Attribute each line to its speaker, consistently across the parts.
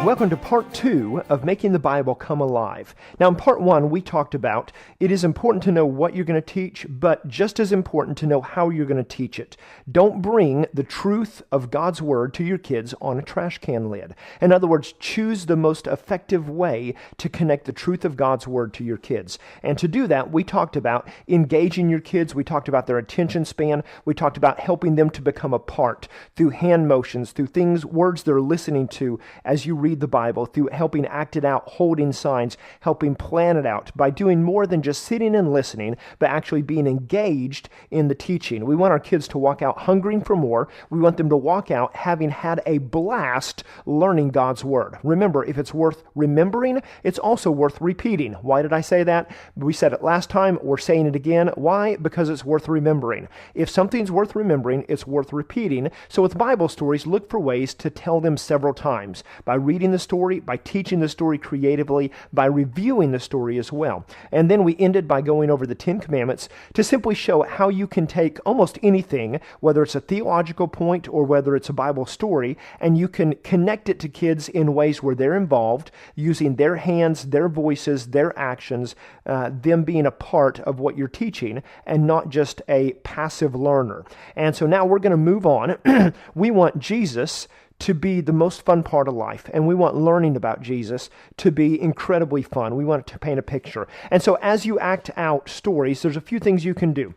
Speaker 1: welcome to part 2 of Making the Bible Come Alive. Now in part 1 we talked about it is important to know what you're going to teach, but just as important to know how you're going to teach it. Don't bring the truth of God's Word to your kids on a trash can lid. In other words, choose the most effective way to connect the truth of God's Word to your kids. And to do that, we talked about engaging your kids, we talked about their attention span, we talked about helping them to become a part through hand motions, through things, words they're listening to as you read the Bible, through helping act it out, holding signs, helping plan it out, by doing more than just sitting and listening, but actually being engaged in the teaching. We want our kids to walk out hungering for more. We want them to walk out having had a blast learning God's Word. Remember, if it's worth remembering, it's also worth repeating. Why did I say that? We said it last time, we're saying it again. Why? Because it's worth remembering. If something's worth remembering, it's worth repeating. So with Bible stories, look for ways to tell them several times. By reading the story, by teaching the story creatively, by reviewing the story as well. And then we ended by going over the 10 Commandments to simply show how you can take almost anything, whether it's a theological point or whether it's a Bible story, and you can connect it to kids in ways where they're involved, using their hands, their voices, their actions, them being a part of what you're teaching, and not just a passive learner. And so now we're going to move on. We want Jesus to be the most fun part of life, and we want learning about Jesus to be incredibly fun. We want it to paint a picture. And so as you act out stories, there's a few things you can do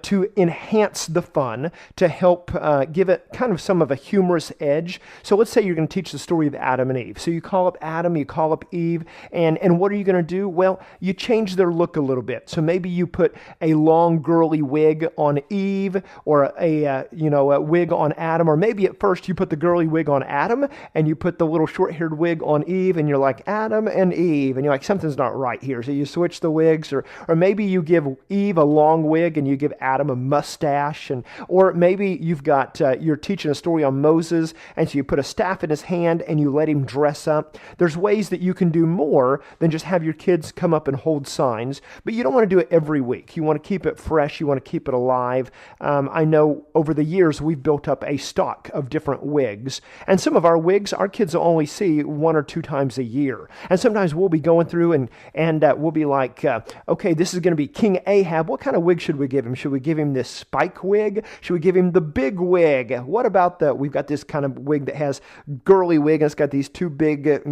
Speaker 1: to enhance the fun, to help give it kind of some of a humorous edge. So let's say you're going to teach the story of Adam and Eve. So you call up Adam, you call up Eve, and what are you going to do? Well, you change their look a little bit. So maybe you put a long girly wig on Eve, or a wig on Adam, or maybe at first you put the girly wig on Adam and you put the little short-haired wig on Eve, and you're like, Adam and Eve, and you're like, something's not right here. So you switch the wigs, or maybe you give Eve a long wig and you give Adam a mustache, or maybe you've got you're teaching a story on Moses, and so you put a staff in his hand and you let him dress up. There's ways that you can do more than just have your kids come up and hold signs, but you don't want to do it every week. You want to keep it fresh. You want to keep it alive. I know over the years we've built up a stock of different wigs, and some of our wigs our kids will only see 1 or 2 times a year. And sometimes we'll be going through and we'll be like, okay, this is going to be King Ahab. What kind of wig should we give him? Should we give him this spike wig? Should we give him the big wig? What about we've got this kind of wig that has girly wig, and it's got these 2 big,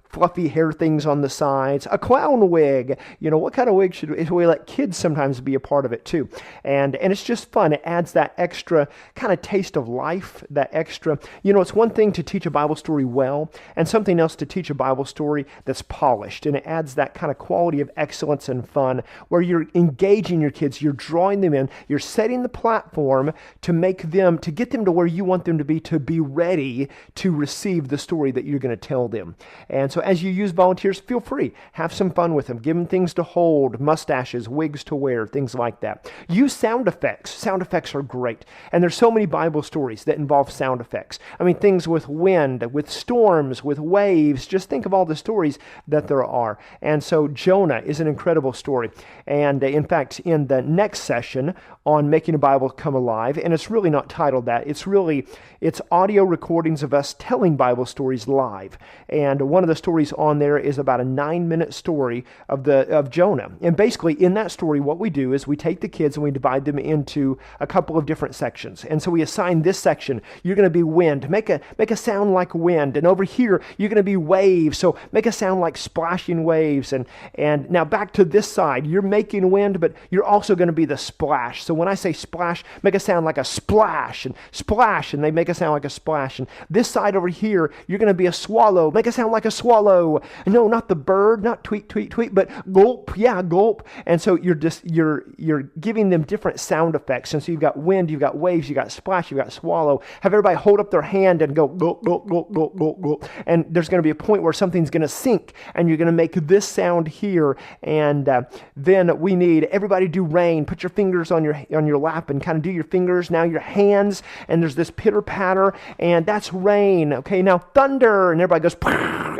Speaker 1: fluffy hair things on the sides. A clown wig. What kind of wig should we let kids sometimes be a part of it too? And it's just fun. It adds that extra kind of taste of life, that extra, it's one thing to teach a Bible story well, and something else to teach a Bible story that's polished. And it adds that kind of quality of excellence and fun where you're engaging your kids, you're drawing them in, you're setting the platform to get them to where you want them to be ready to receive the story that you're going to tell them. And so as you use volunteers, feel free. Have some fun with them. Give them things to hold, mustaches, wigs to wear, things like that. Use sound effects. Sound effects are great. And there's so many Bible stories that involve sound effects. I mean, things with wind, with storms, with waves. Just think of all the stories that there are. And so Jonah is an incredible story. And in fact, in the next session on Making the Bible Come Alive, and it's really not titled that, it's audio recordings of us telling Bible stories live. And one of the stories on there is about a 9-minute story of Jonah. And basically in that story, what we do is we take the kids and we divide them into a couple of different sections. And so we assign this section, you're going to be wind, make a sound like wind. And over here, you're going to be waves, so make a sound like splashing waves. And now back to this side, you're making wind, but you're also going to be the splash. So when I say splash, make a sound like a splash, and they make a sound like a splash. And this side over here, you're going to be a swallow, make a sound like a swallow. No, not the bird, not tweet, tweet, tweet, but gulp, yeah, gulp. And so you're giving them different sound effects. And so you've got wind, you've got waves, you've got splash, you've got swallow. Have everybody hold up their hand and go gulp, gulp, gulp, gulp, gulp, gulp. And there's going to be a point where something's going to sink, and you're going to make this sound here. And then we need everybody do rain. Put your fingers on your lap and kind of do your fingers. Now your hands, and there's this pitter patter, and that's rain. Okay, now thunder, and everybody goes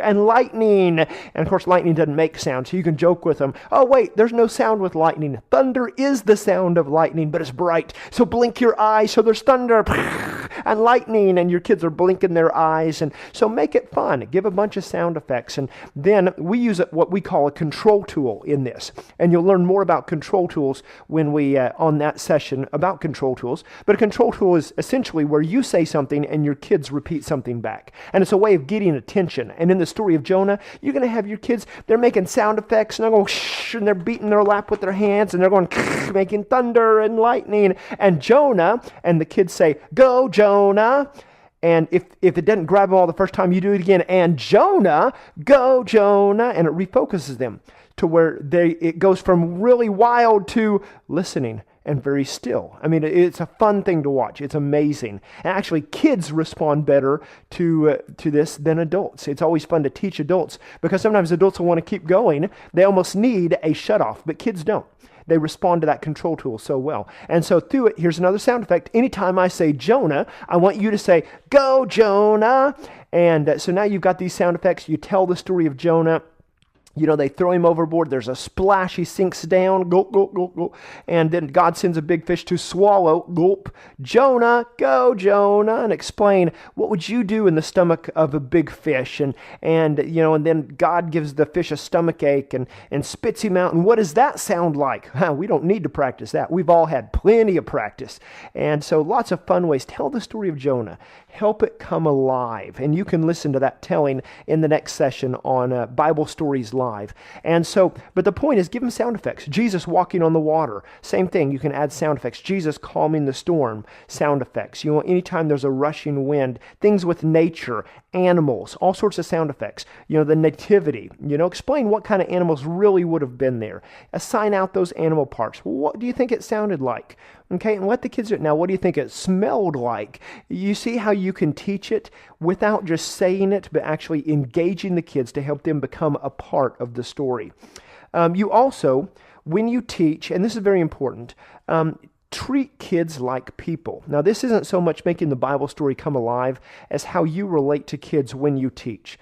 Speaker 1: and lightning. And of course, lightning doesn't make sound, so you can joke with them. Oh wait, there's no sound with lightning. Thunder is the sound of lightning, but it's bright. So blink your eyes, so there's thunder. and lightning, and your kids are blinking their eyes. And so make it fun. Give a bunch of sound effects. And then we use what we call a control tool in this. And you'll learn more about control tools when we, on that session about control tools. But a control tool is essentially where you say something and your kids repeat something back. And it's a way of getting attention. And in the story of Jonah, you're going to have your kids, they're making sound effects, and they're going shh, and they're beating their lap with their hands, and they're going making thunder and lightning. And Jonah, and the kids say, "Go, Jonah." And if it doesn't grab them all the first time, you do it again. And Jonah, go, Jonah. And it refocuses them to where it goes from really wild to listening and very still. I mean, it's a fun thing to watch. It's amazing. And actually, kids respond better to this than adults. It's always fun to teach adults because sometimes adults will want to keep going. They almost need a shut-off, but kids don't. They respond to that control tool so well. And so through it, here's another sound effect. Anytime I say Jonah, I want you to say, "Go, Jonah." And so now you've got these sound effects. You tell the story of Jonah. You know, they throw him overboard. There's a splash. He sinks down. Gulp, gulp, gulp, gulp. And then God sends a big fish to swallow. Gulp. Jonah, go, Jonah. And explain, what would you do in the stomach of a big fish? And then God gives the fish a stomach ache and spits him out. And what does that sound like? We don't need to practice that. We've all had plenty of practice. And so lots of fun ways. Tell the story of Jonah. Help it come alive. And you can listen to that telling in the next session on Bible Stories Live. And so, but the point is, give them sound effects. Jesus walking on the water, same thing. You can add sound effects. Jesus calming the storm, sound effects. Anytime there's a rushing wind, things with nature, animals, all sorts of sound effects. The nativity. Explain what kind of animals really would have been there. Assign out those animal parts. What do you think it sounded like? Okay, and let the kids do it. Now, what do you think it smelled like? You see how you can teach it without just saying it, but actually engaging the kids to help them become a part of the story. You also, when you teach, and this is very important, treat kids like people. Now, this isn't so much making the Bible story come alive as how you relate to kids when you teach.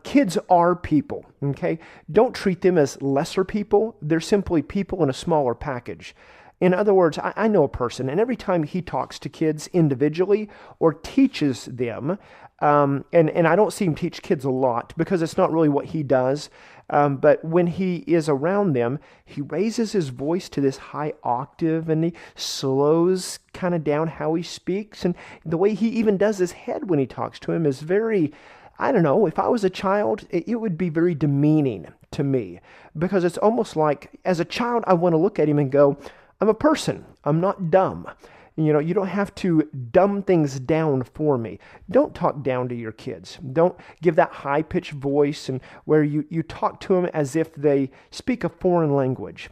Speaker 1: Kids are people, okay? Don't treat them as lesser people. They're simply people in a smaller package. In other words, I know a person, and every time he talks to kids individually or teaches them, and I don't see him teach kids a lot because it's not really what he does, but when he is around them, he raises his voice to this high octave and he slows kind of down how he speaks. And the way he even does his head when he talks to him is very, I don't know, if I was a child, it would be very demeaning to me because it's almost like as a child, I want to look at him and go, I'm a person. I'm not dumb. You don't have to dumb things down for me. Don't talk down to your kids. Don't give that high-pitched voice and where you talk to them as if they speak a foreign language.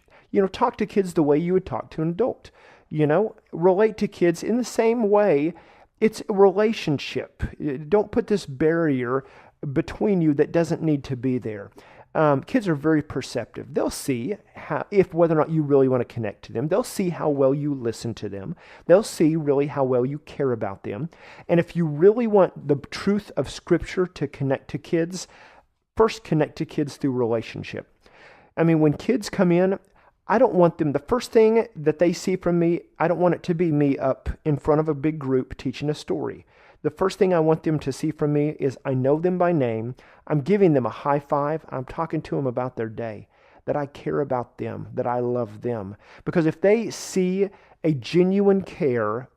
Speaker 1: Talk to kids the way you would talk to an adult. Relate to kids in the same way. It's a relationship. Don't put this barrier between you that doesn't need to be there. Kids are very perceptive. They'll see whether or not you really want to connect to them. They'll see how well you listen to them. They'll see really how well you care about them. And if you really want the truth of Scripture to connect to kids, first connect to kids through relationship. I mean, when kids come in, I don't want them, the first thing that they see from me, I don't want it to be me up in front of a big group teaching a story. The first thing I want them to see from me is I know them by name. I'm giving them a high five. I'm talking to them about their day, that I care about them, that I love them. Because if they see a genuine care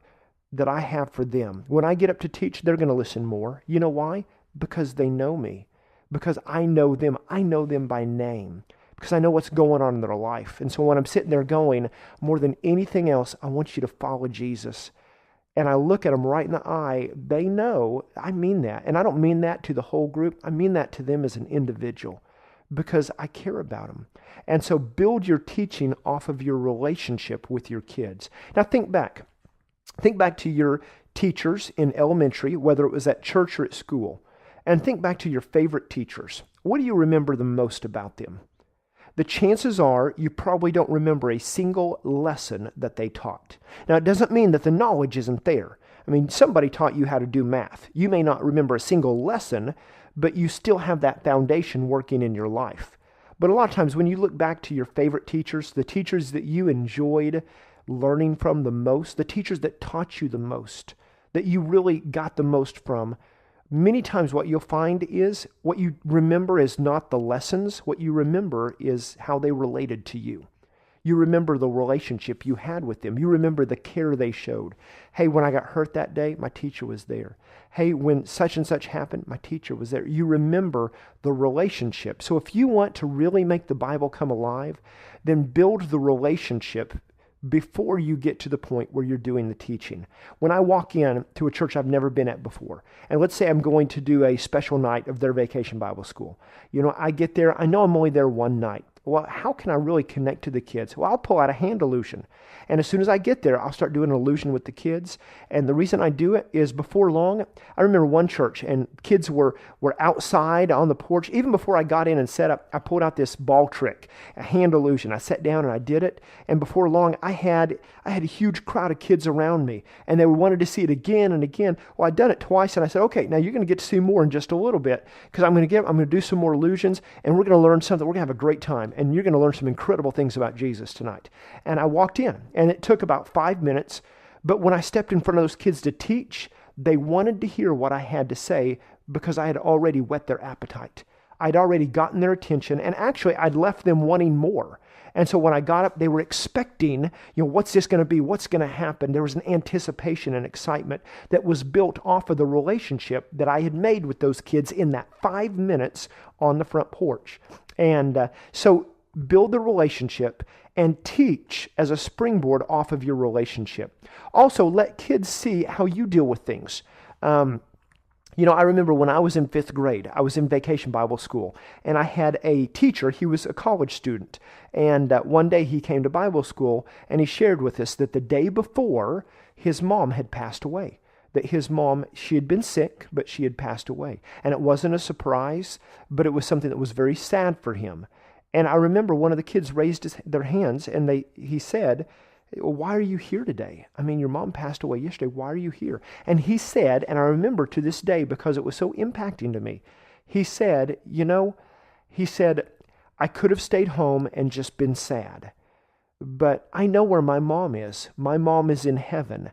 Speaker 1: that I have for them, when I get up to teach, they're going to listen more. You know why? Because they know me. Because I know them. I know them by name. Because I know what's going on in their life. And so when I'm sitting there going, more than anything else, I want you to follow Jesus. And I look at them right in the eye, they know I mean that. And I don't mean that to the whole group. I mean that to them as an individual because I care about them. And so build your teaching off of your relationship with your kids. Now think back. Think back to your teachers in elementary, whether it was at church or at school. And think back to your favorite teachers. What do you remember the most about them? The chances are you probably don't remember a single lesson that they taught. Now, it doesn't mean that the knowledge isn't there. I mean, somebody taught you how to do math. You may not remember a single lesson, but you still have that foundation working in your life. But a lot of times when you look back to your favorite teachers, the teachers that you enjoyed learning from the most, the teachers that taught you the most, that you really got the most from, many times what you'll find is what you remember is not the lessons. What you remember is how they related to you. You remember the relationship you had with them. You remember the care they showed. Hey, when I got hurt that day, my teacher was there. Hey, when such and such happened, my teacher was there. You remember the relationship. So if you want to really make the Bible come alive, then build the relationship before you get to the point where you're doing the teaching. When I walk in to a church I've never been at before, and let's say I'm going to do a special night of their vacation Bible school, I get there, I know I'm only there one night. Well, how can I really connect to the kids? Well, I'll pull out a hand illusion. And as soon as I get there, I'll start doing an illusion with the kids. And the reason I do it is before long, I remember one church and kids were outside on the porch. Even before I got in and set up, I pulled out this ball trick, a hand illusion. I sat down and I did it. And before long, I had a huge crowd of kids around me. And they wanted to see it again and again. Well, I'd done it twice and I said, okay, now you're going to get to see more in just a little bit because I'm going to do some more illusions and we're going to learn something. We're going to have a great time. And you're going to learn some incredible things about Jesus tonight. And I walked in, and it took about 5 minutes. But when I stepped in front of those kids to teach, they wanted to hear what I had to say because I had already whet their appetite. I'd already gotten their attention, and actually I'd left them wanting more. And so when I got up, they were expecting, what's this going to be? What's going to happen? There was an anticipation and excitement that was built off of the relationship that I had made with those kids in that 5 minutes on the front porch. And so build the relationship and teach as a springboard off of your relationship. Also, let kids see how you deal with things. I remember when I was in 5th grade, I was in vacation Bible school, and I had a teacher. He was a college student. And one day he came to Bible school, and he shared with us that the day before, his mom had passed away. That his mom, she had been sick, but she had passed away. And it wasn't a surprise, but it was something that was very sad for him. And I remember one of the kids raised their hands, and he said, well, why are you here today? I mean, your mom passed away yesterday. Why are you here? And he said, and I remember to this day because it was so impacting to me, he said, I could have stayed home and just been sad. But I know where my mom is. My mom is in heaven.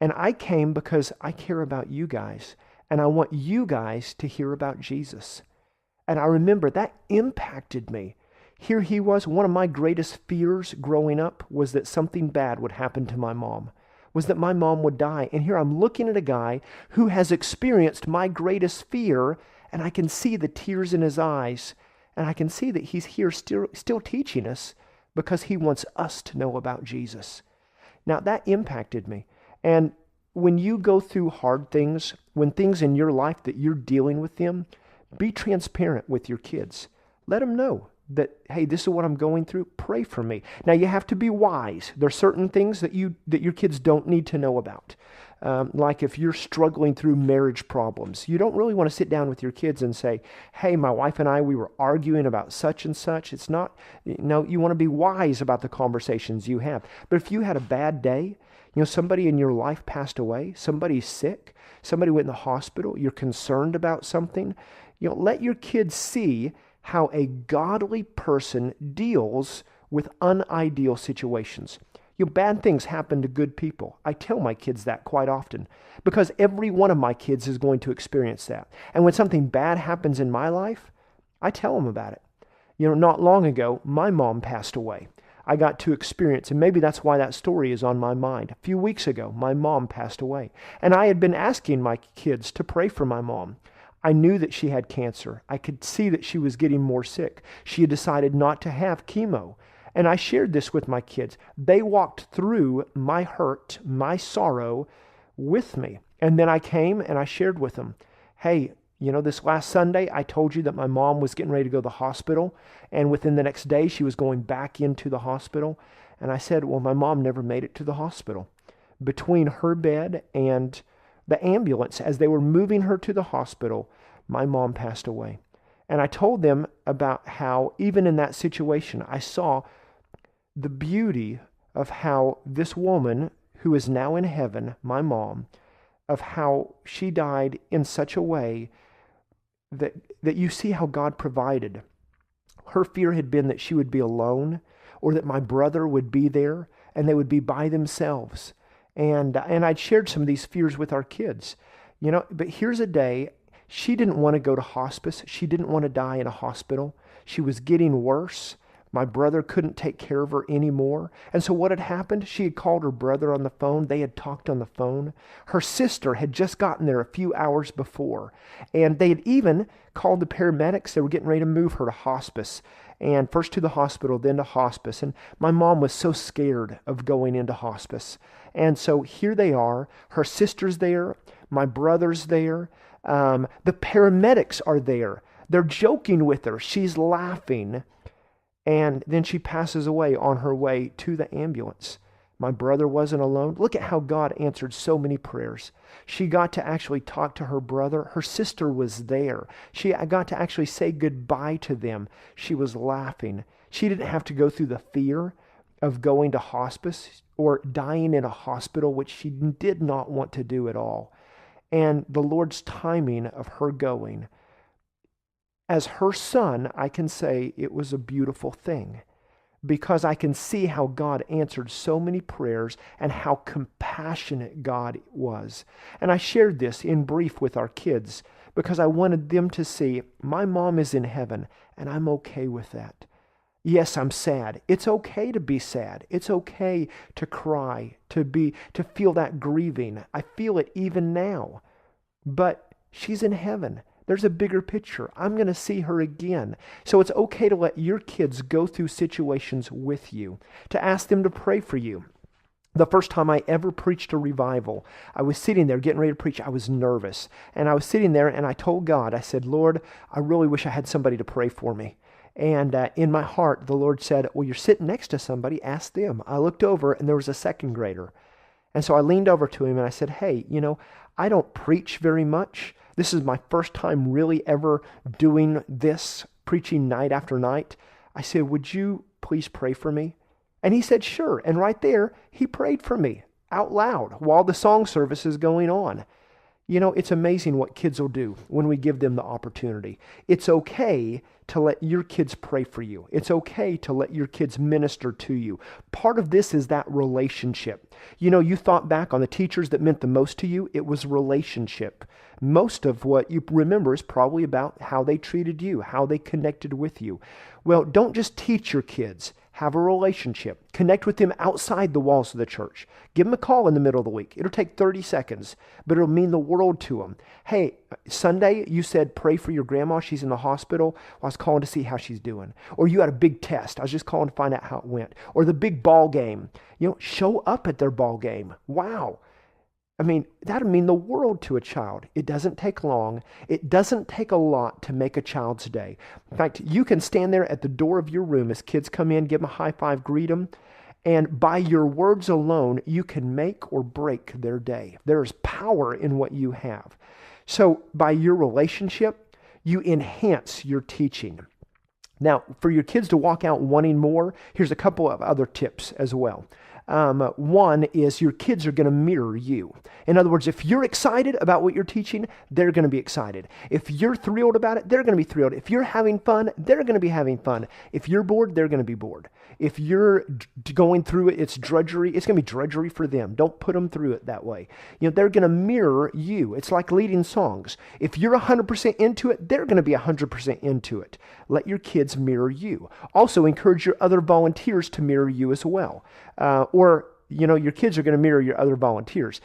Speaker 1: And I came because I care about you guys. And I want you guys to hear about Jesus. And I remember that impacted me. Here he was, one of my greatest fears growing up was that something bad would happen to my mom, was that my mom would die. And here I'm looking at a guy who has experienced my greatest fear, and I can see the tears in his eyes, and I can see that he's here still teaching us because he wants us to know about Jesus. Now, that impacted me. And when you go through hard things, when things in your life that you're dealing with them, be transparent with your kids. Let them know that, hey, this is what I'm going through. Pray for me. Now, you have to be wise. There are certain things that your kids don't need to know about. Like if you're struggling through marriage problems, you don't really want to sit down with your kids and say, hey, my wife and I, we were arguing about such and such. It's not, you want to be wise about the conversations you have. But if you had a bad day, somebody in your life passed away, somebody's sick, somebody went in the hospital, you're concerned about something, let your kids see how a godly person deals with unideal situations. Bad things happen to good people. I tell my kids that quite often because every one of my kids is going to experience that. And when something bad happens in my life, I tell them about it. Not long ago, my mom passed away. I got to experience, and maybe that's why that story is on my mind. A few weeks ago, my mom passed away. And I had been asking my kids to pray for my mom. I knew that she had cancer. I could see that she was getting more sick. She had decided not to have chemo. And I shared this with my kids. They walked through my hurt, my sorrow with me. And then I came and I shared with them, hey, this last Sunday, I told you that my mom was getting ready to go to the hospital. And within the next day, she was going back into the hospital. And I said, well, my mom never made it to the hospital. Between her bed and the ambulance, as they were moving her to the hospital, my mom passed away. And I told them about how, even in that situation, I saw the beauty of how this woman, who is now in heaven, my mom, of how she died in such a way that you see how God provided. Her fear had been that she would be alone, or that my brother would be there, and they would be by themselves. And I'd shared some of these fears with our kids. But here's a day, she didn't want to go to hospice. She didn't want to die in a hospital. She was getting worse. My brother couldn't take care of her anymore. And so what had happened? She had called her brother on the phone. They had talked on the phone. Her sister had just gotten there a few hours before. And they had even called the paramedics. They were getting ready to move her to hospice. And first to the hospital, then to hospice. And my mom was so scared of going into hospice. And so here they are. Her sister's there. My brother's there. The paramedics are there. They're joking with her. She's laughing. And then she passes away on her way to the ambulance. My brother wasn't alone. Look at how God answered so many prayers. She got to actually talk to her brother. Her sister was there. She got to actually say goodbye to them. She was laughing. She didn't have to go through the fear of going to hospice or dying in a hospital, which she did not want to do at all. And the Lord's timing of her going, as her son, I can say it was a beautiful thing, because I can see how God answered so many prayers and how compassionate God was. And I shared this in brief with our kids because I wanted them to see my mom is in heaven and I'm okay with that. Yes, I'm sad. It's okay to be sad. It's okay to cry, to feel that grieving. I feel it even now. But she's in heaven. There's a bigger picture. I'm going to see her again. So it's okay to let your kids go through situations with you, to ask them to pray for you. The first time I ever preached a revival, I was sitting there getting ready to preach. I was nervous. And I was sitting there and I told God, I said, Lord, I really wish I had somebody to pray for me. And in my heart, the Lord said, well, you're sitting next to somebody. Ask them. I looked over and there was a second grader. And so I leaned over to him and I said, hey, I don't preach very much. This is my first time really ever doing this, preaching night after night. I said, would you please pray for me? And he said, sure. And right there, he prayed for me out loud while the song service is going on. It's amazing what kids will do when we give them the opportunity. It's okay to let your kids pray for you. It's okay to let your kids minister to you. Part of this is that relationship. You thought back on the teachers that meant the most to you. It was relationship. Most of what you remember is probably about how they treated you, how they connected with you. Well, don't just teach your kids. Have a relationship. Connect with them outside the walls of the church. Give them a call in the middle of the week. It'll take 30 seconds, but it'll mean the world to them. Hey, Sunday, you said pray for your grandma. She's in the hospital. Well, I was calling to see how she's doing. Or you had a big test. I was just calling to find out how it went. Or the big ball game. Show up at their ball game. Wow. That'll mean the world to a child. It doesn't take long. It doesn't take a lot to make a child's day. In fact, you can stand there at the door of your room as kids come in, give them a high five, greet them, and by your words alone, you can make or break their day. There is power in what you have. So by your relationship, you enhance your teaching. Now, for your kids to walk out wanting more, here's a couple of other tips as well. One is your kids are going to mirror you. In other words, if you're excited about what you're teaching, they're going to be excited. If you're thrilled about it, they're going to be thrilled. If you're having fun, they're going to be having fun. If you're bored, they're going to be bored. If you're going through it, it's drudgery. It's going to be drudgery for them. Don't put them through it that way. They're going to mirror you. It's like leading songs. If you're 100% into it, they're going to be 100% into it. Let your kids mirror you. Also, encourage your other volunteers to mirror you as well. Your kids are going to mirror your other volunteers.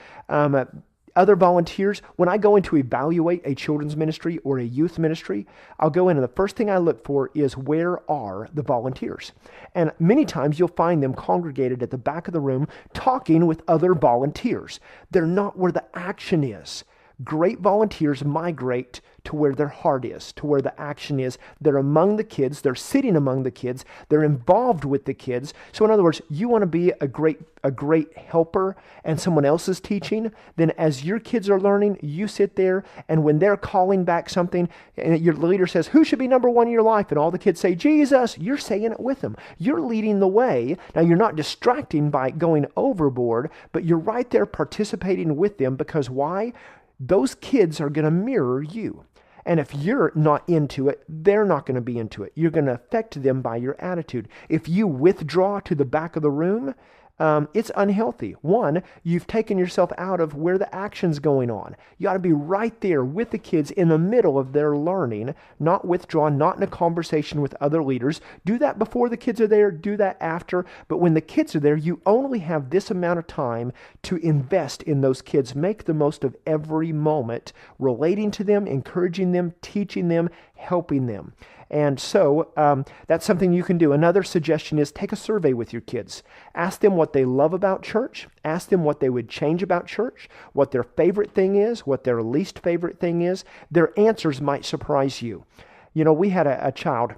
Speaker 1: Other volunteers, when I go in to evaluate a children's ministry or a youth ministry, I'll go in and the first thing I look for is where are the volunteers? And many times you'll find them congregated at the back of the room talking with other volunteers. They're not where the action is. Great volunteers migrate to where their heart is, to where the action is. They're among the kids. They're sitting among the kids. They're involved with the kids. So in other words, you want to be a great helper and someone else is teaching, then as your kids are learning, you sit there and when they're calling back something and your leader says, who should be number one in your life? And all the kids say, Jesus, you're saying it with them. You're leading the way. Now you're not distracting by going overboard, but you're right there participating with them because why? Those kids are going to mirror you. And if you're not into it, they're not going to be into it. You're going to affect them by your attitude. If you withdraw to the back of the room, it's unhealthy. One, you've taken yourself out of where the action's going on. You ought to be right there with the kids in the middle of their learning, not withdrawn, not in a conversation with other leaders. Do that before the kids are there, do that after. But when the kids are there, you only have this amount of time to invest in those kids. Make the most of every moment, relating to them, encouraging them, teaching them, helping them. And so that's something you can do. Another suggestion is take a survey with your kids. Ask them what they love about church. Ask them what they would change about church, what their favorite thing is, what their least favorite thing is. Their answers might surprise you. You know, we had a child,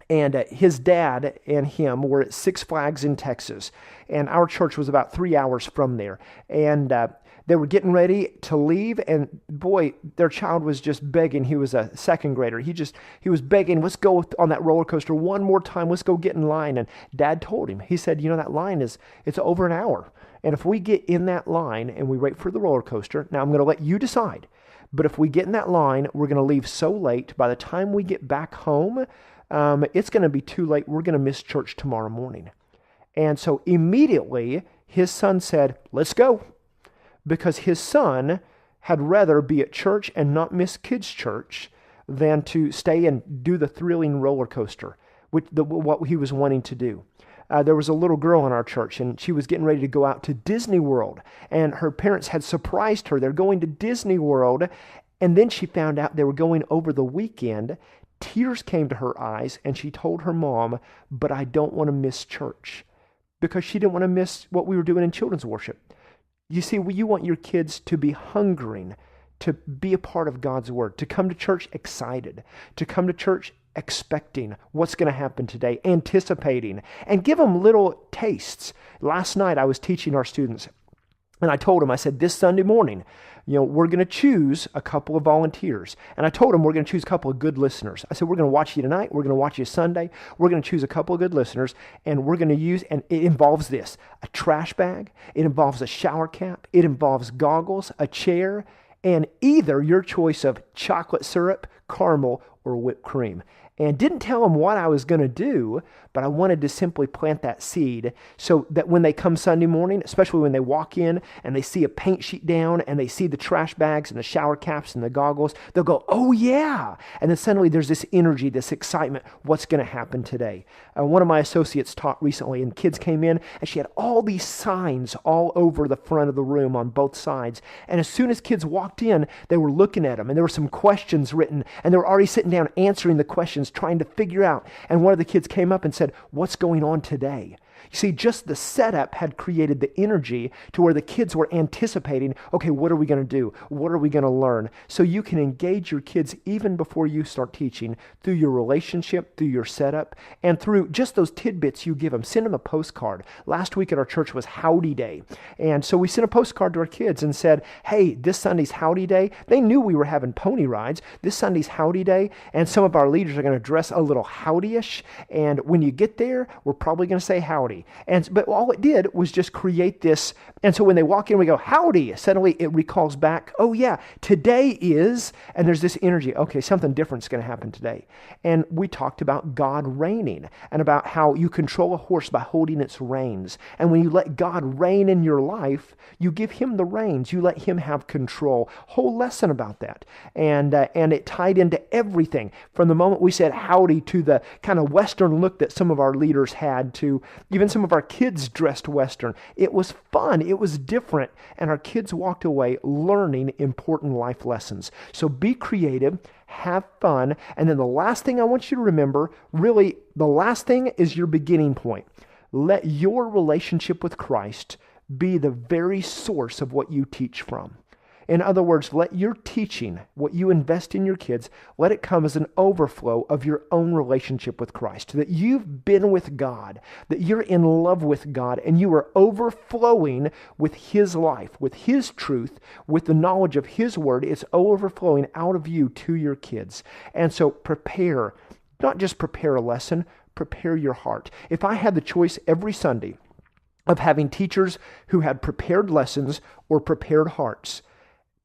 Speaker 1: and his dad and him were at Six Flags in Texas, and our church was about 3 hours from there. And they were getting ready to leave, and boy, their child was just begging. He was a second grader. He was begging, let's go on that roller coaster one more time. Let's go get in line. And Dad told him, he said, you know, that line it's over an hour. And if we get in that line and we wait for the roller coaster, now I'm going to let you decide. But if we get in that line, we're going to leave so late. By the time we get back home, it's going to be too late. We're going to miss church tomorrow morning. And so immediately his son said, let's go. Because his son had rather be at church and not miss kids' church than to stay and do the thrilling roller coaster, what he was wanting to do. There was a little girl in our church, and she was getting ready to go out to Disney World, and her parents had surprised her. They're going to Disney World, and then she found out they were going over the weekend. Tears came to her eyes, and she told her mom, but I don't want to miss church, because she didn't want to miss what we were doing in children's worship. You see, you want your kids to be hungering, to be a part of God's Word, to come to church excited, to come to church expecting what's going to happen today, anticipating, and give them little tastes. Last night I was teaching our students, and I told them, I said, this Sunday morning, you know, we're going to choose a couple of volunteers. And I told them we're going to choose a couple of good listeners. I said, we're going to watch you tonight. We're going to watch you Sunday. We're going to choose a couple of good listeners, and we're going to use, and it involves this, a trash bag. It involves a shower cap. It involves goggles, a chair, and either your choice of chocolate syrup, caramel, or whipped cream. And didn't tell them what I was going to do, but I wanted to simply plant that seed so that when they come Sunday morning, especially when they walk in and they see a paint sheet down and they see the trash bags and the shower caps and the goggles, they'll go, oh yeah. And then suddenly there's this energy, this excitement. What's going to happen today? One of my associates taught recently, and kids came in and she had all these signs all over the front of the room on both sides. And as soon as kids walked in, they were looking at them, and there were some questions written, and they were already sitting down answering the questions, trying to figure out. And one of the kids came up and said, what's going on today? You see, just the setup had created the energy to where the kids were anticipating, okay, what are we going to do? What are we going to learn? So you can engage your kids even before you start teaching through your relationship, through your setup, and through just those tidbits you give them. Send them a postcard. Last week at our church was Howdy Day. And so we sent a postcard to our kids and said, hey, this Sunday's Howdy Day. They knew we were having pony rides. This Sunday's Howdy Day. And some of our leaders are going to dress a little howdy-ish. And when you get there, we're probably going to say howdy. But all it did was just create this. And so when they walk in, we go, howdy. Suddenly it recalls back, oh yeah, today is, and there's this energy. Okay, something different is going to happen today. And we talked about God reigning and about how you control a horse by holding its reins. And when you let God reign in your life, you give him the reins. You let him have control. Whole lesson about that. And it tied into everything from the moment we said howdy to the kind of Western look that some of our leaders had to even some of our kids dressed Western. It was fun. It was different. And our kids walked away learning important life lessons. So be creative, have fun. And then the last thing I want you to remember, really, the last thing is your beginning point. Let your relationship with Christ be the very source of what you teach from. In other words, let your teaching, what you invest in your kids, let it come as an overflow of your own relationship with Christ. That you've been with God, that you're in love with God, and you are overflowing with his life, with his truth, with the knowledge of his word. It's overflowing out of you to your kids. And so prepare, not just prepare a lesson, prepare your heart. If I had the choice every Sunday of having teachers who had prepared lessons or prepared hearts,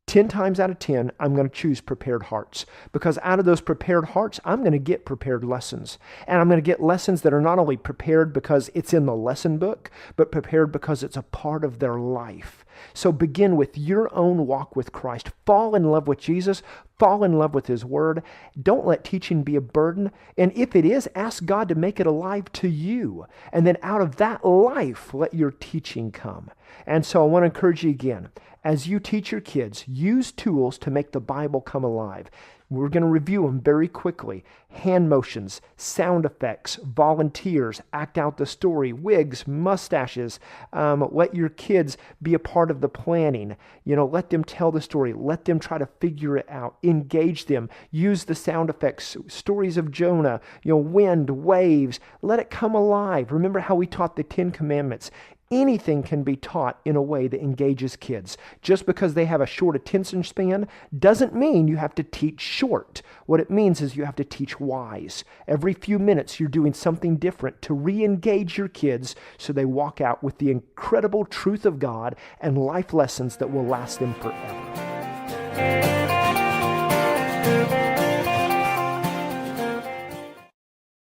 Speaker 1: 10 times out of 10, I'm going to choose prepared hearts, because out of those prepared hearts, I'm going to get prepared lessons. And I'm going to get lessons that are not only prepared because it's in the lesson book, but prepared because it's a part of their life. So begin with your own walk with Christ. Fall in love with Jesus. Fall in love with His Word. Don't let teaching be a burden. And if it is, ask God to make it alive to you. And then out of that life, let your teaching come. And so I want to encourage you again, as you teach your kids, use tools to make the Bible come alive. We're going to review them very quickly. Hand motions, sound effects, volunteers, act out the story, wigs, mustaches. Let your kids be a part of the planning. Let them tell the story. Let them try to figure it out. Engage them. Use the sound effects, stories of Jonah, wind, waves. Let it come alive. Remember how we taught the 10 Commandments. Anything can be taught in a way that engages kids. Just because they have a short attention span doesn't mean you have to teach short. What it means is you have to teach wise. Every few minutes you're doing something different to re-engage your kids so they walk out with the incredible truth of God and life lessons that will last them forever.